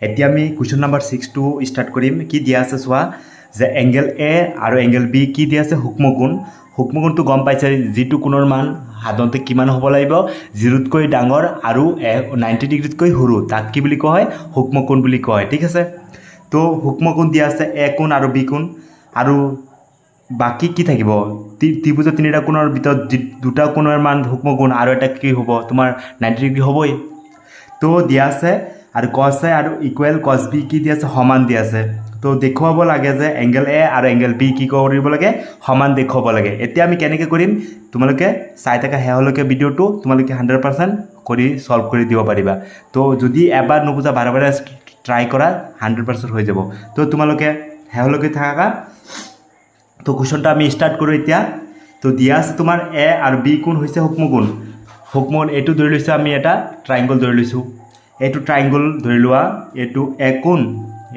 এতিয়া আমি question number 6 start কৰিম। কি দিয়া আছে চোৱা যে এংগেল এ আৰু এংগেল বি কি দিয়া আছে সূক্ষ্মকোণ। সূক্ষ্মকোণটো গম পাইছে যিটো কোণৰ মান সাধাৰণতে কিমান হ'ব লাগিব 0তকৈ ডাঙৰ আৰু 90 ডিগ্ৰীতকৈ সৰু, তাক কি বুলি কোৱা হয় সূক্ষ্মকোণ বুলি কোৱা হয়। ঠিক আছে, তো সূক্ষ্মকোণ দিয়া আছে এ কোণ আৰু বি কোণ, আৰু বাকী কি থাকিব ত্ৰিভুজৰ তিনিটা কোণৰ ভিতৰত দুটা কোণৰ মান সূক্ষ্মকোণ আৰু এটা কি হ'ব তোমাৰ 90 ডিগ্ৰী হ'বই। তো দিয়া আছে আৰু কছ এ আৰু ইকুৱেল কছ বি কি দিয়া আছে সমান দিয়া আছে। তো দেখুৱাব লাগে যে এংগেল এ আৰু এংগেল বি কি কৰিব লাগে সমান দেখুৱাব লাগে। এতিয়া আমি কেনেকৈ কৰিম তোমালোকে চাই থকা শেষলৈকে ভিডিঅ'টো তোমালোকে 100% কৰি সলভ কৰি দিব পাৰিবা। তো যদি এবাৰ নুবুজা বাৰে বাৰে ট্ৰাই কৰা 100% হৈ যাব। তো তোমালোকে শেষলৈকে থাকা। তো কুৱেশ্যনটা আমি ষ্টাৰ্ট কৰোঁ এতিয়া। তো দিয়া আছে তোমাৰ এ আৰু বি কোণ হৈছে সূক্ষ্মকোণ। সূক্ষ্মকোণ এইটো ধৰি লৈছোঁ আমি এটা ট্ৰাইংগল ধৰি লৈছোঁ। এইটো ট্ৰাইংগল ধৰি লোৱা, এইটো এ কোণ,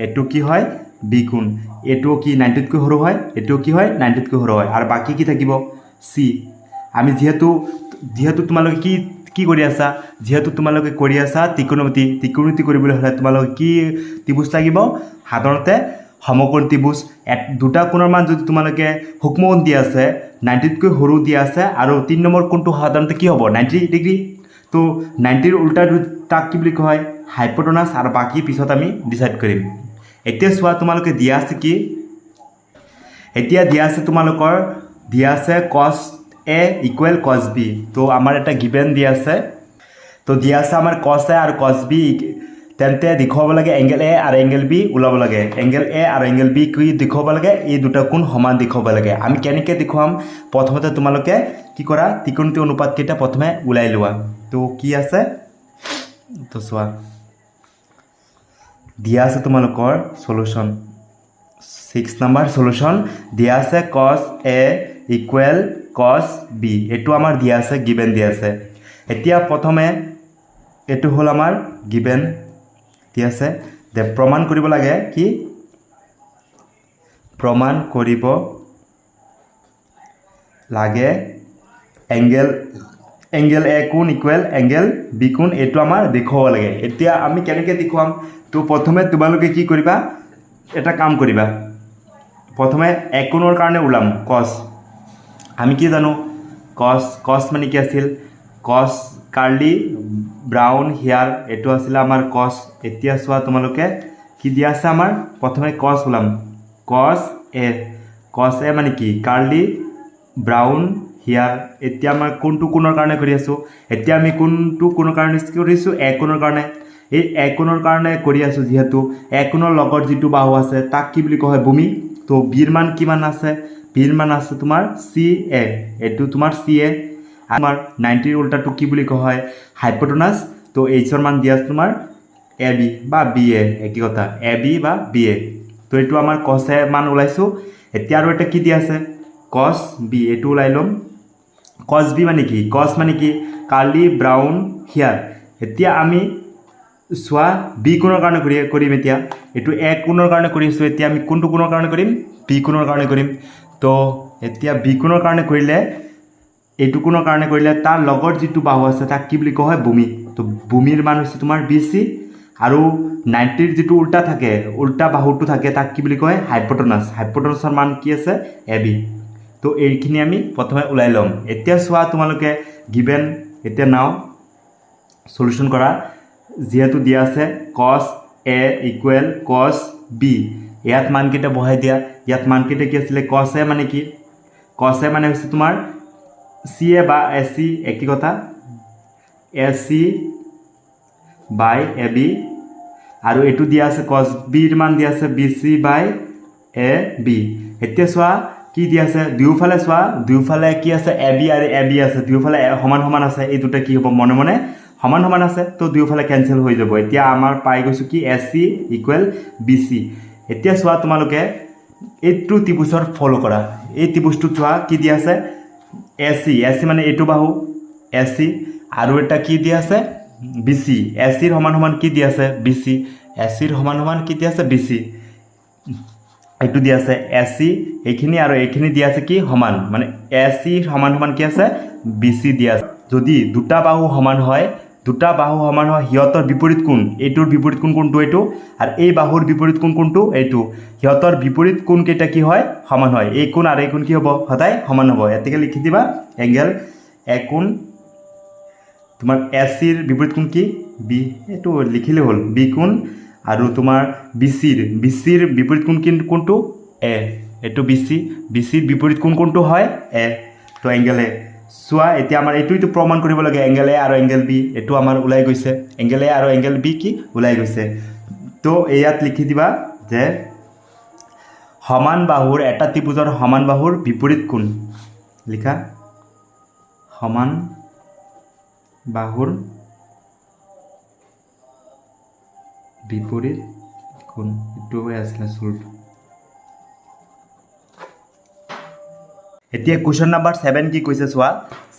এইটো কি হয় বি কোণ, এইটো কি 90তকৈ সৰু হয়, এইটো কি হয় 90তকৈ সৰু হয়, আৰু বাকী কি থাকিব চি। আমি যিহেতু তোমালোকে কি কৰি আছা, যিহেতু তোমালোকে কৰি আছা ত্ৰিকোণমিতি কৰিবলৈ হ'লে তোমালোকে কি ত্ৰিভুজ লাগিব সাধাৰণতে সমকোণ ত্ৰিভুজ। দুটা কোণৰ মান যদি তোমালোকে সূক্ষ্মকোণ দিয়া আছে 90তকৈ সৰু দিয়া আছে আৰু 3 নম্বৰ কোণটো সাধাৰণতে কি হ'ব 90 ডিগ্ৰী। তো 90ৰ উল্টা তাক কি বুলি কোৱা হয় হাইপোটেনাছ, আৰু বাকী পিছত আমি ডিচাইড কৰিম। এতিয়া চোৱা তোমালোকে দিয়া আছে কি, এতিয়া দিয়া আছে তোমালোকৰ দিয়া আছে কছ এ ইকুৱেল কছ বি। তো আমাৰ এটা গিভেন দিয়া আছে, তো দিয়া আছে আমাৰ কছ এ আৰু কছ বি, তেন্তে দেখুৱাব লাগে এংগেল এ আৰু এংগেল বি ওলাব লাগে। এংগেল এ আৰু এংগেল বি কি দেখুৱাব লাগে এই দুটা কোণ সমান দেখুৱাব লাগে। আমি কেনেকৈ দেখুৱাম প্ৰথমতে তোমালোকে কি কৰা ত্ৰিকোণমিতি অনুপাতকেইটা প্ৰথমে ওলাই লোৱা। তো কি আছে তো চোৱা দিয়া আছে তোমালোকৰ সলিউশ্যন 6 নম্বৰ সলিউশ্যন দিয়া আছে কছ এ ইকুৱেল কছ বি, এইটো আমাৰ দিয়া আছে গিভেন দিয়া আছে। এতিয়া প্ৰথমে এইটো হ'ল আমাৰ গিভেন দিয়া আছে যে প্ৰমাণ কৰিব লাগে কি প্ৰমাণ কৰিব লাগে এংগেল এ কোণ ইকুৱেল এংগেল বি কোণ, এইটো আমাৰ দেখুৱাব লাগে। এতিয়া আমি কেনেকৈ দেখুৱাম, তো প্ৰথমে তোমালোকে কি কৰিবা এটা কাম কৰিবা, প্ৰথমে এক কোণৰ কাৰণে ওলাম কছ। আমি কি জানো কছ মানে কি আছিল কছ কাৰ্লি ব্ৰাউন হেয়াৰ, এইটো আছিলে আমাৰ কছ। এতিয়া চোৱা তোমালোকে কি দিয়া আছে আমাৰ প্ৰথমে কছ ওলাম কছ এ মানে কি কাৰ্লি ব্ৰাউন হেয়াৰ। এতিয়া আমাৰ কোনটো কোণৰ কাৰণে কৰি আছোঁ, এতিয়া আমি কোনটো কোণৰ কাৰণে কৰিছোঁ এ কোণৰ কাৰণে। এই এ কোণৰ কাৰণে কৰি আছোঁ যিহেতু এ কোণৰ লগত যিটো বাহু আছে তাক কি বুলি কোৱা হয় ভূমি। তো বিৰ মান কিমান আছে, বিৰ মান আছে তোমাৰ চি এ, এইটো তোমাৰ চি এ। আমাৰ 90ৰ উল্টাটো কি বুলি কোৱা হয় হাইপোটেনাছ। তো এইচৰ মান দিয়া আছে তোমাৰ এ বি বা বি এ, একে কথা এ বি বা বি এ। তো এইটো আমাৰ কছ এ মান ওলাইছোঁ। এতিয়া আৰু এটা কি দিয়া আছে কছ বি, এইটো ওলাই ল'ম। কছ বি মানে কি কছ মানে কি কাৰ্লি ব্ৰাউন হেয়াৰ। এতিয়া আমি চোৱা বি কোণৰ কাৰণে কৰিম। এতিয়া এইটো এ কোণৰ কাৰণে কৰি আছোঁ, এতিয়া আমি কোনটো কোণৰ কাৰণে কৰিম বি কোণৰ কাৰণে কৰিম। তো এতিয়া বি কোণৰ কাৰণে কৰিলে এইটো কোণৰ কাৰণে কৰিলে তাৰ লগত যিটো বাহু আছে তাক কি বুলি কোৱা হয় ভূমি। তো ভূমিৰ মান হৈছে তোমাৰ বি চি, আৰু 90ৰ যিটো উল্টা থাকে উল্টা বাহুটো থাকে তাক কি বুলি কয় হাইপোটেনাছ। হাইপোটেনাছৰ মান কি আছে এ বি। তো এইখিনি আমি প্ৰথমে ওলাই ল'ম। এতিয়া চোৱা তোমালোকে গিভেন এতিয়া নাও সলিউশ্যন কৰা। যিহেতু দিয়া আছে কছ এ ইকুৱেল কছ বি, ইয়াত মানকেইটা বহাই দিয়া। ইয়াত মানকেইটা কি আছিলে কছ এ মানে কি কছ এ মানে হৈছে তোমাৰ চি এ বা এ চি, একে কথা এ চি বাই এ বি, আৰু এইটো দিয়া আছে কছ বিৰ মান দিয়া আছে B C by A B. এতিয়া চোৱা কি দিয়া আছে দুয়োফালে চোৱা, দুয়োফালে কি আছে এ বি আৰু এ বি আছে, দুয়োফালে সমান সমান আছে। এই দুটা কি হ'ব মনে মনে সমান সমান আছে, তো দুয়োফালে কেঞ্চেল হৈ যাব। এতিয়া আমাৰ পাই গৈছোঁ কি এ চি ইকুৱেল বি চি। এতিয়া চোৱা তোমালোকে এইটো ত্ৰিভুজৰ ফ'ল' কৰা। এই ত্ৰিভুজটো চোৱা কি দিয়া আছে এ চি মানে এইটো বাহু এ চি, আৰু এটা কি দিয়া আছে বি চি। এ চিৰ সমান সমান কি দিয়া আছে বি চি, এ চিৰ সমান সমান কি দিয়া আছে বি চি। এইটো দিয়া আছে এ চি এইখিনি, আৰু এইখিনি দিয়া আছে কি সমান, মানে এ চি সমান সমান কি আছে বি চি দিয়া আছে। যদি দুটা বাহু সমান হয় দুটা বাহু সমান হয় সিহঁতৰ বিপৰীত কোণ এইটোৰ বিপৰীত কোণ কোনটো এইটো আৰু এই বাহুৰ বিপৰীত কোণ কোনটো এইটো সিহঁতৰ বিপৰীত কোণ কেইটা কি হয় সমান হয় এই কোণ আৰু এই কোণ কি হ'ব সদায় সমান হ'ব এতেকে লিখি দিবা এংগেল এ কোণ তোমাৰ এচিৰ বিপৰীত কোণ কি বি এইটো লিখিলে হ'ল বি কোণ আৰু তোমাৰ বিচিৰ বিপৰীত কোণ কোনটো এ এইটো বিচিৰ বিপৰীত কোণ কোনটো হয় এ তো এংগেল এ চোৱা এতিয়া আমাৰ এইটো প্ৰমাণ কৰিব লাগে এংগেল এ আৰু এংগেল বি এইটো আমাৰ ওলাই গৈছে এংগেল এ আৰু এংগেল বি কি ওলাই গৈছে তো ইয়াত লিখি দিবা যে সমান বাহুৰ এটা ত্ৰিভুজৰ সমান বাহুৰ বিপৰীত কোণ লিখা সমান বাহুৰ বিপৰীত কোণ এইটো হৈ আছিলে সলভ এতিয়া কুৱেশ্যন নাম্বাৰ 7 কি কৈছে চোৱা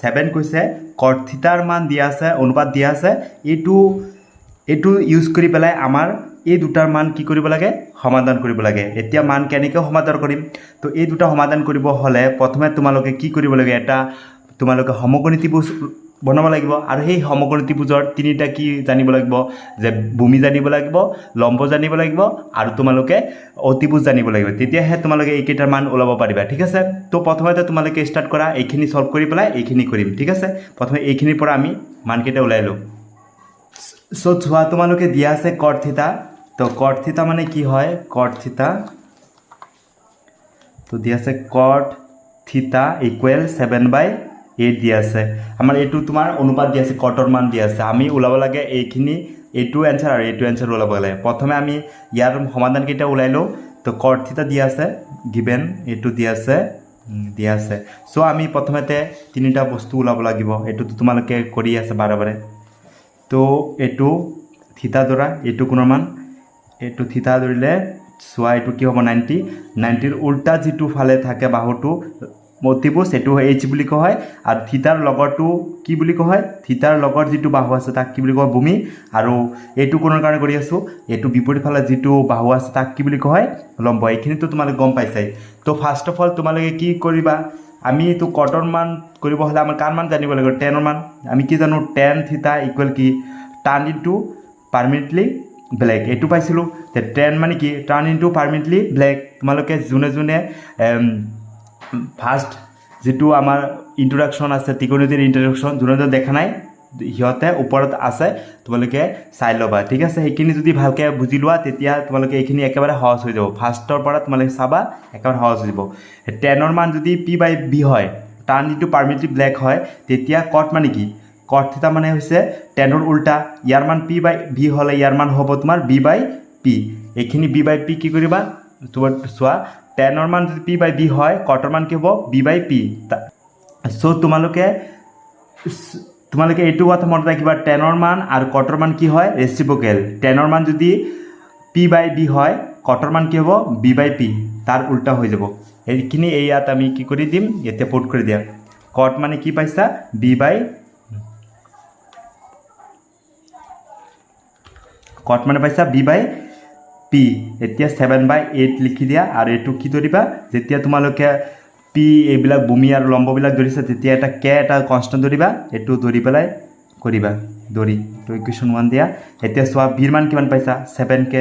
7 কৈছে cot থিটাৰ মান দিয়া আছে অনুপাত দিয়া আছে এইটো ইউজ কৰি পেলাই আমাৰ এই দুটাৰ মান কি কৰিব লাগে সমাধান কৰিব লাগে এতিয়া মান কেনেকৈ সমাধান কৰিম তো এই দুটা সমাধান কৰিব হলে প্ৰথমে তোমালোকে কি কৰিব লাগে এটা তোমালোকে সমকোণী ত্ৰিভুজ বনাব লাগিব আৰু সেই সমকোণী ত্ৰিভুজৰ তিনিটা কি জানিব লাগিব যে ভূমি জানিব লাগিব লম্ব জানিব লাগিব আৰু তোমালোকে অতিভুজ জানিব লাগিব তেতিয়াহে তোমালোকে এইকেইটাৰ মান ওলাব পাৰিবা ঠিক আছে তো প্ৰথমতে তোমালোকে ষ্টাৰ্ট কৰা এইখিনি সলভ কৰি পেলাই এইখিনি কৰিম ঠিক আছে প্ৰথমে এইখিনিৰ পৰা আমি মানকেইটা ওলাই লওঁ সো চোৱা তোমালোকে দিয়া আছে cot থিটা তো cot থিটা মানে কি হয় cot থিটা তো দিয়া আছে cot থিটা ইকুৱেল 7/8 দিয়া আছে আমাৰ এইটো তোমাৰ অনুপাত দিয়া আছে কটৰ মান দিয়া আছে আমি ওলাব লাগে এইখিনি এইটো এনসাৰ আৰু এইটো এনসাৰ ওলাব লাগে প্ৰথমে আমি ইয়াৰ সমাধান কেইটা ওলাই লওঁ তো cot থিটা দিয়া আছে গিভেন এইটো দিয়া আছে সো আমি প্ৰথমতে তিনিটা বস্তু ওলাব লাগিব এইটো তোমালোকে কৰি আছে বাৰে তো এইটো থিটা ধৰা এইটো কোণৰ মান এইটো থিটা ধৰিলে চোৱা এইটো কি হ'ব 90ৰ উল্টা যিটো ফালে থাকে বাহুটো অতিভুজ এইটো এইচ বুলি কোৱা হয় আৰু থিটাৰ লগৰটো কি বুলি কোৱা হয় থিটাৰ লগৰ যিটো বাহু আছে তাক কি বুলি কোৱা ভূমি আৰু এইটো কোণৰ কাৰণে কৰি আছো এইটো বিপৰীত ফালে যিটো বাহু আছে তাক কি বুলি কোৱা হয় লম্ব এইখিনিতো তোমালোকে গম পাইছাই তো ফাৰ্ষ্ট অফ অল তোমালোকে কি কৰিবা আমি এইটো কটৰ মান কৰিব হলে আমাৰ কাৰ মান জানিব লাগিব tan ৰ মান আমি কি জানো tan থিটা ইকুৱেল কি tan ইনটু পাৰ্মানেন্টলি ব্লেক এইটো পাইছিলো যে tan মানে কি tan ইনটু পাৰ্মানেন্টলি ব্লেক তোমালোকে জুনে ফাৰ্ষ্ট যেটো আমাৰ ইন্ট্ৰোডাকশন আছে ত্ৰিকোণমিতিৰ ইন্ট্ৰোডাকশন জুনে দেখা নাই হিয়তে ওপৰত আছে তোমালোকে চাই লবা ঠিক আছে এইখিনি যদি ভালকে বুজি লোৱা তেতিয়া তোমালোকে এইখিনি একেবাৰে সহজ হৈ যাব ফাৰ্ষ্টৰ পৰা তোমালোকে চাবা একেবাৰে সহজ হৈ যাব tan ৰ মান যদি p/b হয় tan ইনটু পাৰ্মানেন্টলি ব্লেক হয় তেতিয়া cot মানে কি cot থিটা মানে হৈছে tan ৰ উল্টা ইয়াৰ মান p/b হলে ইয়াৰ মান হ'ব তোমাৰ b/p এইখিনি b/p কি কৰিবা তোমাৰ চোৱা tan ৰ মান যদি p/b হয় cot ৰ মান কি হ'ব b/p সো তোমালোকে এইটো কথা মনত ৰাখিবা tan ৰ মান আৰু cot ৰ মান কি হয় ৰেচিপ্ৰকেল tan ৰ মান যদি p/b হয় cot ৰ মান কি হ'ব b/p তাৰ উল্টা হৈ যাব এইখিনি ইয়াত আমি কি কৰি দিম ইয়াতে পুট কৰি দিয়া cot মানে কি পাইছা cot মানে পাইছা b/p এতিয়া 7/8 লিখি দিয়া আৰু এটো কি ধৰিবা যেতিয়া তোমালোকে p এইবিলাক ভূমি আৰু লম্ববিলাক ধৰিছে তেতিয়া এটা k এটা কনস্ট্যান্ট ধৰিবা এটো ধৰি পেলাই কৰিবা ধৰি তো ইকুৱেশ্যন 1 দিয়া এতিয়া চোৱা b ৰ মান কিমান পাইছা 7k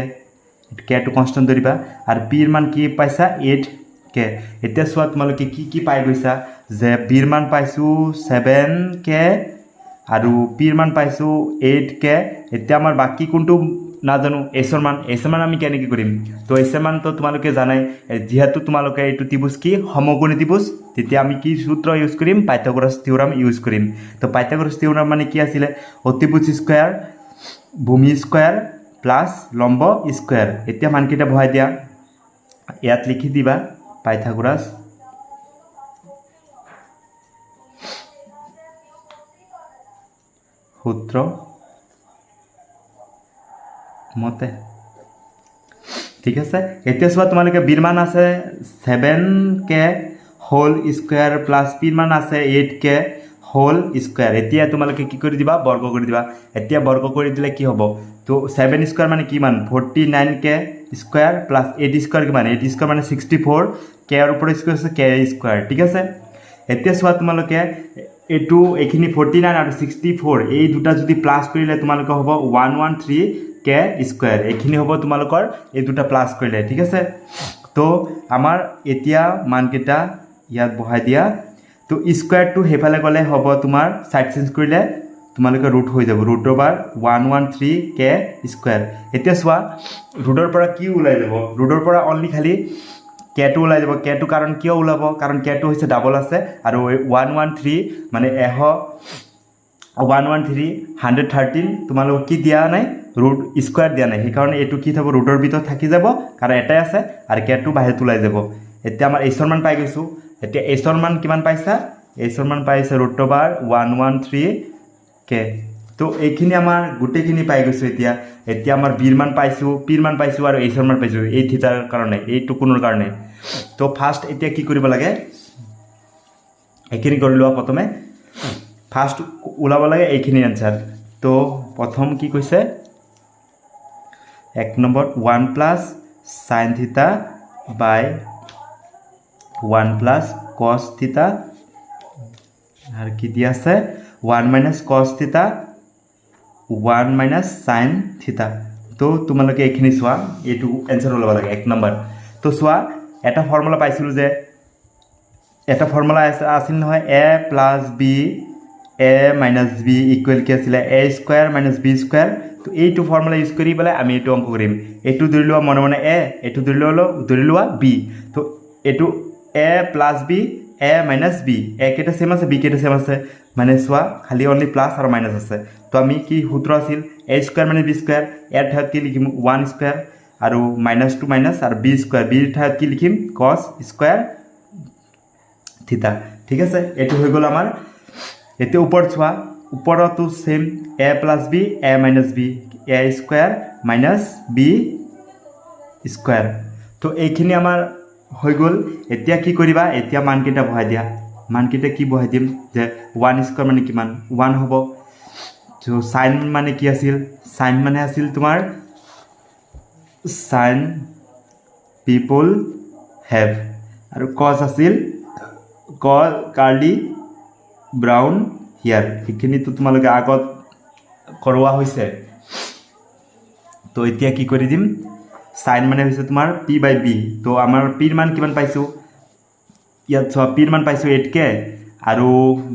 k টো কনস্ট্যান্ট ধৰিবা আৰু p ৰ মান কি পাইছা 8k এতিয়া চোৱা তোমালোকে কি পাই গৈছা যে b ৰ মান পাইছো 7k আৰু p ৰ মান পাইছো 8k এতিয়া আমাৰ বাকি কোনটো নাজানো s ৰ মান আমি কেনেকৈ কৰিম তো s ৰ মান তো তোমালোকে জানাই যেহেতু তোমালোকে এইটো ত্ৰিভুজ কি সমকোণী ত্ৰিভুজ তেতিয়া আমি কি সূত্ৰ ইউজ কৰিম পাইথাগোৰাছ থিওৰাম ইউজ কৰিম তো পাইথাগোৰাছ থিওৰাম মানে কি আছিল অতিভুজ স্কয়াৰ ভূমি স্কয়াৰ প্লাস লম্ব স্কয়াৰ এতিয়া মানকেইটা বহাই দিয়া ইয়াত লিখি দিবা পাইথাগোৰাছ সূত্ৰ মতে ঠিক আছে এতিয়া চোৱা তোমালোকে b ৰ মান আছে 7k whole square plus p ৰ মান আছে 8k হোল স্কয়াৰ এতিয়া তোমালোকে কি কৰি দিবা বৰ্গ কৰি দিবা এতিয়া বৰ্গ কৰি দিলে কি হ'ব তো 7 স্কয়াৰ মানে কি মান 49k স্কয়াৰ প্লাস 8 স্কয়াৰ কি মান 8 স্কয়াৰ মানে 64 k ৰ ওপৰ স্কয়াৰ আছে k স্কয়াৰ ঠিক আছে এতিয়া চোৱা তোমালোকে এইটো এইখিনি 49 আৰু 64 এই দুটা যদি প্লাছ কৰিলে তোমালোকৰ হ'ব 113k স্কয়াৰ এইখিনি হ'ব তোমালোকৰ এই দুটা প্লাছ কৰিলে ঠিক আছে তো আমাৰ এতিয়া মানকেইটা ইয়াত বহাই দিয়া তো স্কয়াৰটো হেফালে গলে হ'ব তোমাৰ সাইড চেঞ্জ কৰিলে তোমালোকে ৰুট হৈ যাব ৰুট ওভাৰ 113k স্কয়াৰ এতিয়া চোৱা ৰুটৰ পৰা কি ওলাই যাব ৰুটৰ পৰা অনলি খালি k2 ওলাই যাব k2 কাৰণ কিয় ওলাব কাৰণ k2 হৈছে ডাবল আছে আৰু 113 মানে 113 তোমালোক কি দিয়া নাই ৰুট স্কয়াৰ দিয়া নাই সেই কাৰণে এটো কি থব ৰুটৰ ভিতৰত থাকি যাব কাৰণ এটাই আছে আৰু k2 বাহিৰত ওলাই যাব এতিয়া আমাৰ h ৰ মান পাই গৈছো এতিয়া h ৰ মান কিমান পাইছা h ৰ মান পাইছে ৰুট ওভাৰ 113k তো এইখিনি আমাৰ গুটেখিনি পাই গৈছো এতিয়া আমাৰ b ৰ মান পাইছো p ৰ মান পাইছো আৰু h ৰ মান পাইছো এই থিটাৰ কাৰণে এই টুকুনৰ কাৰণে তো ফাৰ্স্ট এতিয়া কি কৰিব লাগে এইখিনি কৰি লোৱা প্ৰথমে ফাৰ্স্ট ওলাব লাগে এইখিনি আনসাৰ তো প্ৰথম কি কৈছে এক নম্বৰ 1 প্লাস sin থিটা বাই 1 প্লাস cos থিটা আর কি দিয়া আছে 1 মাইনাস cos থিটা 1 মাইনাস sin থিটা তো তোমালোকে এইখিনি চোৱা এটো आंसर ওলাব লাগে এক নম্বৰ তো চোৱা এটা ফৰ্মুলা পাইছিলো যে এটা ফৰ্মুলা আছিল নহয় a plus b a minus b equal কি আছিল a square minus b square তো এইটো ফৰ্মুলা ইউজ কৰি বলে আমি এটো অংক কৰিম এটো ধৰি লোৱা মনে মনে a এটো ধৰি লোৱা b তো এটো a plus b a minus b a কেটা সেম আছে b কেটা সেম আছে মানে চোৱা খালি অনলি প্লাস আৰু মাইনাস আছে তো আমি কি সূত্র আছিল a square minus b square এর ঠাইত কি লিখিম 1 square আৰু minus to minus আৰু b square b ঠাইত কি লিখিম cos square থিটা ঠিক আছে এটো হৈ গল আমাৰ এতে উপৰ চোৱা উপৰটো same a plus b a minus b a square minus b square তো এইখিনি আমাৰ হৈ গল এতিয়া কি কৰিবা এতিয়া মানকেইটা বহাই দিয়া মানকেইটা কি বহাই দিম যে 1 স্কয়ার মানে কিমান 1 হ'ব তো sin মানে কি আছিল sin মানে আছিল তোমাৰ sin people have আৰু cos আছিল curly brown hair এইখিনি তো তোমালোকে আগত কৰৱা হৈছে তো এতিয়া কি কৰি দিম sin মানে হৈছে তোমাৰ p by b তো আমাৰ p ৰ মান কিমান পাইছো ইয়াত ছ p ৰ মান পাইছো 8k আৰু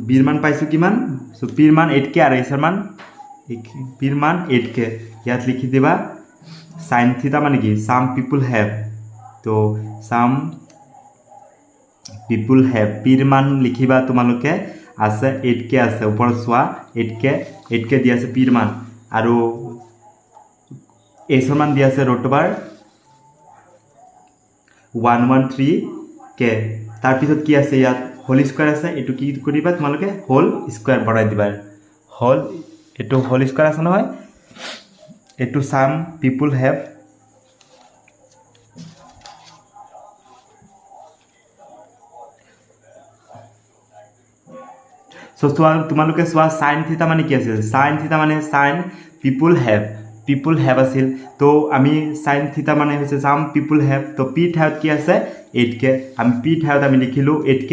b ৰ মান পাইছো কিমান সো p ৰ মান 8k আৰু s ৰ মান p ৰ মান 8k ইয়াত লিখি দিবা sin থিটা মানে কি some people have তো some people have p ৰ মান লিখিবা তোমালোকে আছে 8k আছে ওপৰ সোৱা 8k দি আছে p ৰ মান আৰু s ৰ মান দি আছে √113k তাৰ পিছত কি আছে ইয়াত হোল স্কয়াৰ আছে এটো কি কৰিবা তোমালোকে হোল স্কয়াৰ বঢ়াই দিবা হোল এটো হোল স্কয়াৰ আছে নহয় এটো some people have সো তোমালোকে সোৱা sin থিটা মানে কি আছে sin থিটা মানে sin people have আছিল তো আমি sin থিটা মানে হৈছে some people have তো p ঠাইত কি আছে 8k আমি p ঠাইত আমি লিখিলো 8k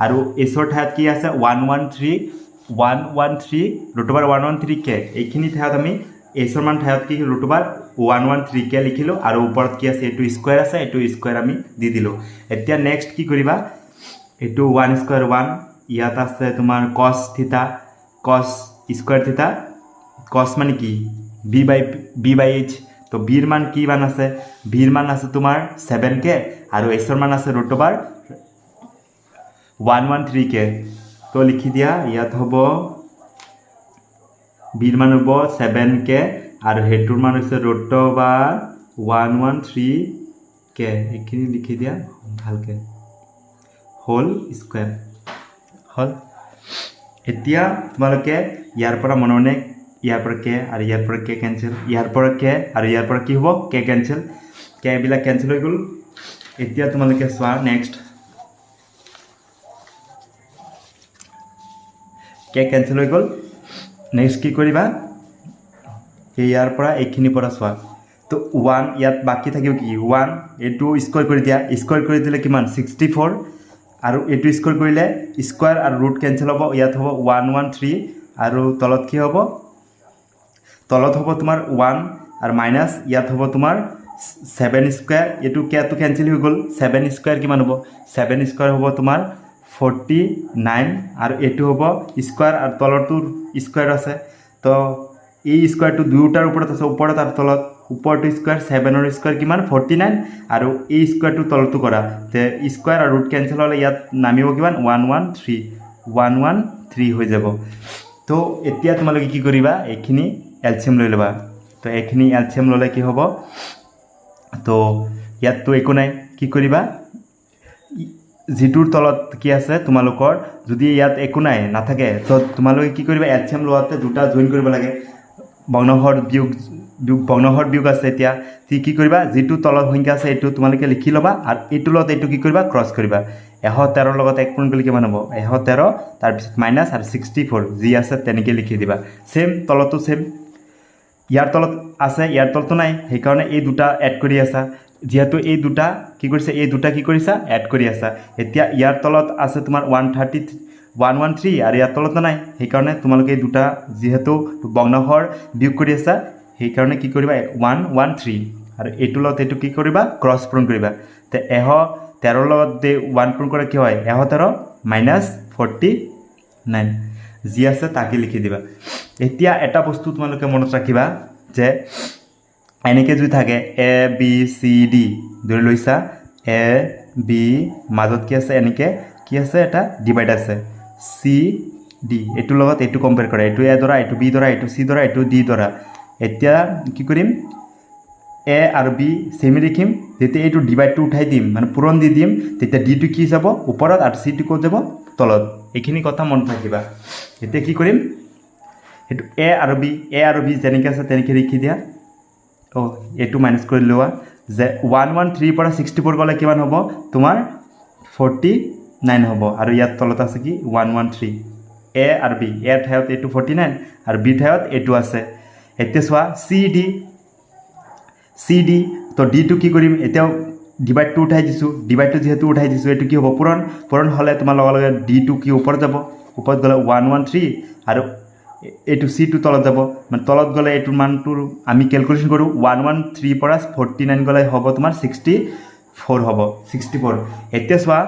আৰু s ৰ ঠাইত কি আছে 113 √113k এইখিনি ঠাইত আমি s ৰ মান ঠাইত কি √113k লিখিলো আৰু ওপৰত কি আছে এটো স্কয়াৰ আছে এটো স্কয়াৰ আমি দি দিলো এতিয়া নেক্সট কি কৰিবা এটো 1 স্কয়াৰ 1 ইয়াত আছে তোমাৰ cos থিটা cos স্কয়াৰ থিটা cos মানে কি b by h তো b ৰ মান কি মান আছে b ৰ মান আছে তোমাৰ 7k আৰু s ৰ মান আছে √113k তো লিখি দিয়া ইয়াত হ'ব b ৰ মান হ'ব 7k আৰু হেটোৰ মান হৈছে √113k এইখিনি লিখি দিয়া ভালকে হোল স্কয়াৰ হল এতিয়া তোমালোকে ইয়াৰ পৰা মননে ইয়াৰ পৰা k আৰু ইয়াৰ পৰা k কেনসেল ইয়াৰ পৰা k আৰু ইয়াৰ পৰা কি হ'ব k কেনসেল k বিলা কেনসেল হৈ গল এতিয়া তোমালোকে সোৱা নেক্সট k কেনসেল হৈ গল নেক্সট কি কৰিবা ইয়াৰ পৰা এইখিনি পৰা সোৱা তো 1 ইয়াত বাকি থাকিব কি 1 এটো স্কয়াৰ কৰি দিয়া স্কয়াৰ কৰি দিলে কিমান 64 আৰু এইটো স্কোৱাৰ কৰিলে স্কোৱাৰ আৰু ৰুট কেঞ্চেল হ'ব ইয়াত হ'ব 113 আৰু তলত কি হ'ব তলত হ'ব তোমাৰ 1 আৰু মাইনাছ ইয়াত হ'ব তোমাৰ 7 স্কোৱাৰ এইটো কেটো কেঞ্চেল হৈ গ'ল 7 স্কোৱাৰ কিমান হ'ব 7 স্কোৱাৰ হ'ব তোমাৰ 49 আৰু এইটো হ'ব স্কোৱাৰ আৰু তলৰটো স্কোৱাৰ আছে তো এই স্কোৱাৰটো দুয়োটাৰ ওপৰত আছে ওপৰত আৰু তলত ওপৰটো স্কোৱাৰ 7ৰ স্কোৱাৰ কিমান 49 আৰু এই স্কোৱাৰটো তলটো কৰা তে স্কোৱাৰ আৰু ৰুট কেঞ্চেল হ'লে ইয়াত নামিব কিমান 113 হৈ যাব তো এতিয়া তোমালোকে কি কৰিবা এইখিনি এলচিএম লৈ ল'বা তো এইখিনি এলচিএম ল'লে কি হ'ব তো ইয়াততো একো নাই কি কৰিবা যিটোৰ তলত কি আছে তোমালোকৰ যদি ইয়াত একো নাই নাথাকে তো তোমালোকে কি কৰিবা এলচিএম লোৱাতে দুটা জইন কৰিব লাগে ভগ্নাংশৰ বিয়োগ আছে এতিয়া কি কৰিবা যিটো তলত সংখ্যা আছে এইটো তোমালোকে লিখি ল'বা আৰু এইটো লগত এইটো কি কৰিবা ক্ৰছ কৰিবা 113 লগত 1 পূৰণ কৰিলে কিমান হ'ব 113 তাৰপিছত মাইনাছ আৰু 64 যি আছে তেনেকৈ লিখি দিবা সেম তলতো সেম ইয়াৰ তলত আছে ইয়াৰ তলতো নাই সেইকাৰণে এই দুটা এড কৰি আছা যেহেতু এই দুটা কি কৰিছে এই দুটা কি কৰিছা এড কৰি আছা এতিয়া ইয়াৰ তলত আছে তোমাৰ 113 আৰু ইয়াৰ তলত নাই সেইকাৰণে তোমালোকে এই দুটা যেহেতু ভগ্নাংশৰ বিয়োগ কৰি আছা সেইকাৰণে কি কৰিবা 113 আৰু এইটো লগত এইটো কি কৰিবা ক্ৰছ পূৰণ কৰিবা তে 113 লগত 1 পূৰণ কৰা কি হয় 113 মাইনাছ 49 যি আছে তাকে লিখি দিবা এতিয়া এটা বস্তু তোমালোকে মনত ৰাখিবা যে এনেকৈ যদি থাকে এ বি চি ডি ধৰি লৈছা এ বি মাজত কি আছে এনেকৈ কি আছে এটা ডিভাইড আছে চি ডি এইটোৰ লগত এইটো কম্পেয়াৰ কৰা এইটো এ ধৰা এইটো বি ধৰা এইটো চি ধৰা এইটো ডি ধৰা এতিয়া কি কৰিম এ আৰু বি চেমি লিখিম যেতিয়া এইটো ডিভাইডটো উঠাই দিম মানে পূৰণ দি দিম তেতিয়া ডিটো কি যাব ওপৰত আৰু চিটো ক'ত যাব তলত এইখিনি কথা মনত ৰাখিবা এতিয়া কি কৰিম এইটো এ আৰু বি যেনেকৈ আছে তেনেকৈ লিখি দিয়া এইটো মাইনাছ কৰি লোৱা যে 113 পৰা 64 গ'লে কিমান হ'ব তোমাৰ 49 হ'ব আৰু ইয়াত তলত আছে কি 113 এ আৰু বি এৰ ঠাইত এইটো 49 আৰু বি ঠাইত এইটো আছে এতিয়া চোৱা চি ডি তো ডিটো কি কৰিম এতিয়াও ডিভাইডটো উঠাই দিছোঁ ডিভাইডটো যিহেতু উঠাই দিছোঁ এইটো কি হ'ব পূৰণ হ'লে তোমাৰ লগে লগে ডিটো কি ওপৰত যাব ওপৰত গ'লে 113 আৰু এইটো চিটো তলত যাব মানে তলত গ'লে এইটোৰ মানটো আমি কেলকুলেশ্যন কৰোঁ 113 পৰা 49 গ'লে হ'ব তোমাৰ 64 হ'ব 64 এতিয়া চোৱা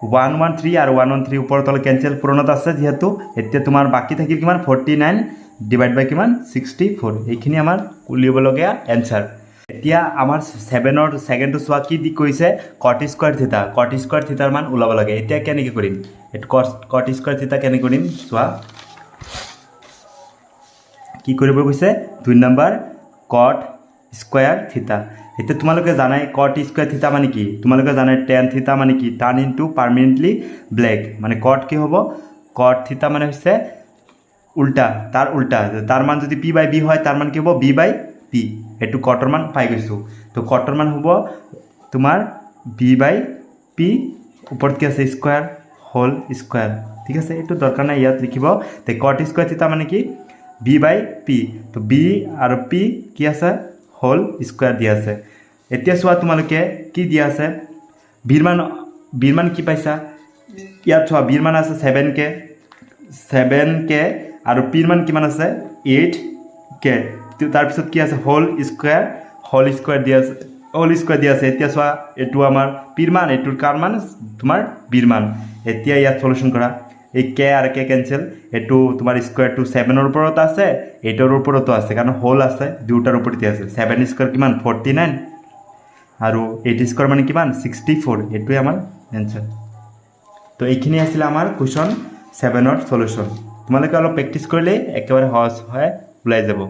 113 আৰু 113 ওপৰত তলত কেঞ্চেল পূৰণত আছে যিহেতু এতিয়া তোমাৰ বাকী থাকিল কিমান 49 ডিভাইড বাই কিমান 64 এইখিনি আমাৰ উলিয়াবলগীয়া এনচাৰ এতিয়া আমাৰ 7ৰ ছেকেণ্ডটো চোৱা কি দি কৈছে কট স্কোৱাৰ থিটাৰ মান ওলাব লাগে এতিয়া কেনেকৈ কৰিম এইটো কট স্কোৱাৰ থিটা কেনেকৈ কৰিম চোৱা কি কৰিব কৈছে 2 নম্বৰ কট স্কোৱাৰ থিটা এতিয়া তোমালোকে জানাই কট স্কোৱাৰ থিটা মানে কি তোমালোকে জানাই টেন থিটা মানে কি টাৰ্ণ ইনটু পাৰ্মানেণ্টলি ব্লেক মানে কট কি হ'ব কট থিটা মানে হৈছে উল্টা তাৰ মান যদি পি বাই বি হয় তাৰ মান কি হ'ব বি বাই পি এইটো কটৰ মান পাই গৈছোঁ তো কটৰ মান হ'ব তোমাৰ বি বাই পি ওপৰত কি আছে স্কোৱাৰ হোল স্কোৱাৰ ঠিক আছে এইটো দৰকাৰ নাই ইয়াত লিখিব তে কট স্কোৱাৰ থিটা মানে কি বি বাই পি তো বি আৰু পি কি আছে হোল স্কোৱাৰ দিয়া আছে এতিয়া চোৱা তোমালোকে কি দিয়া আছে বিৰ মান কি পাইছা ইয়াত চোৱা বিৰ মান আছে 7k আৰু পিৰ মান কিমান আছে 8k তাৰপিছত কি আছে হোল স্কোৱাৰ দিয়া আছে এতিয়া চোৱা এইটো আমাৰ পিৰ মান এইটোৰ কাৰ মান তোমাৰ বিৰ মান এতিয়া ইয়াত সলিউশ্যন কৰা এই কে আৰু কে কেঞ্চেল এইটো তোমাৰ স্কোৱাৰটো 7ৰ ওপৰত আছে 8ৰ ওপৰতো আছে কাৰণ হোল আছে দুটাৰ ওপৰতে আছে 7 স্কোৱাৰ কিমান 49 আৰু 8 স্কোৱাৰ মানে কিমান 64 এইটোৱে আমাৰ এনচাৰ তো এইখিনি আছিল আমাৰ কুৱেশ্যন 7ৰ সলিউশ্যন তোমালোকে অলপ প্ৰেক্টিছ কৰিলে একেবাৰে সহজ হয় ওলাই যাব